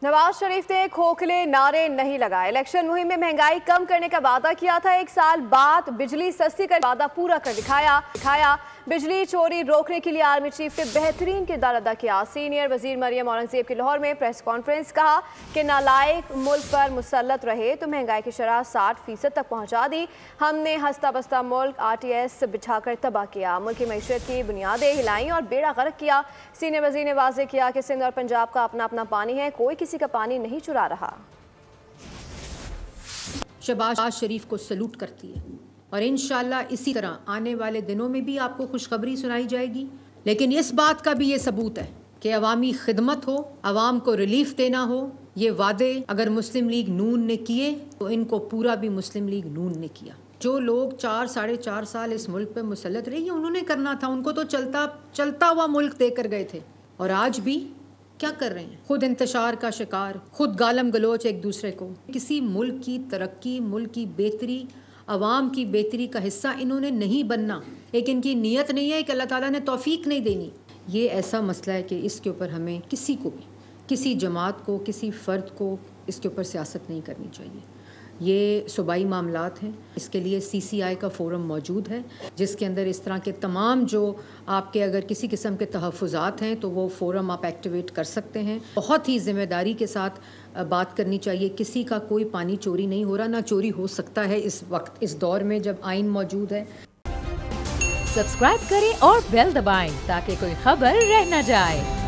नवाज शरीफ ने खोखले नारे नहीं लगाए। इलेक्शन मुहिम में महंगाई कम करने का वादा किया था। एक साल बाद बिजली सस्ती कर वादा पूरा कर दिखाया। बिजली चोरी रोकने के लिए आर्मी चीफ ने बेहतरीन किरदार अदा किया। सीनियर वजीर मरियम औरंगजेब की लाहौर में प्रेस कॉन्फ्रेंस, कहा कि नालायक मुल्क पर मुसल्लत रहे तो महंगाई की शरह 60% तक पहुंचा दी। हमने हंसता बसता मुल्क RTS बिछाकर तबाह किया। मुल्क की मईशत की बुनियादें हिलाई और बेड़ा गर्क किया। सीनियर वजीर ने वाजे किया कि सिंध और पंजाब का अपना अपना पानी है, कोई किसी का पानी नहीं चुरा रहा। शहबाज शरीफ को सलूट करती है और इंशाअल्लाह इसी तरह आने वाले दिनों में भी आपको खुशखबरी सुनाई जाएगी। लेकिन इस बात का भी ये सबूत है कि अवामी खिदमत हो, अवाम को रिलीफ देना हो। ये वादे अगर मुस्लिम लीग नून ने किए तो इनको पूरा भी मुस्लिम लीग नून ने किया। जो लोग 4-4.5 साल इस मुल्क पे मुसल्लत रहे, ये उन्होंने करना था। उनको तो चलता हुआ मुल्क देकर गए थे और आज भी क्या कर रहे हैं? खुद इंतशार का शिकार, खुद गालम गलोच एक दूसरे को। किसी मुल्क की तरक्की, मुल्क की बेहतरी, अवाम की बेहतरी का हिस्सा इन्होंने नहीं बनना। एक इनकी नीयत नहीं है कि अल्लाह ताला ने तौफीक नहीं देनी। ये ऐसा मसला है कि इसके ऊपर हमें किसी को भी, किसी जमात को, किसी फ़र्द को इसके ऊपर सियासत नहीं करनी चाहिए। ये सूबाई मामलात हैं। इसके लिए CCI का फ़ोरम मौजूद है जिसके अंदर इस तरह के तमाम जो आपके अगर किसी किस्म के तहफ़्फ़ुज़ात हैं तो वो फ़ोरम आप एक्टिवेट कर सकते हैं। बहुत ही ज़िम्मेदारी के साथ बात करनी चाहिए। किसी का कोई पानी चोरी नहीं हो रहा, ना चोरी हो सकता है इस वक्त, इस दौर में जब आइन मौजूद है। सब्सक्राइब करें और बेल दबाएं ताकि कोई खबर रह न जाए।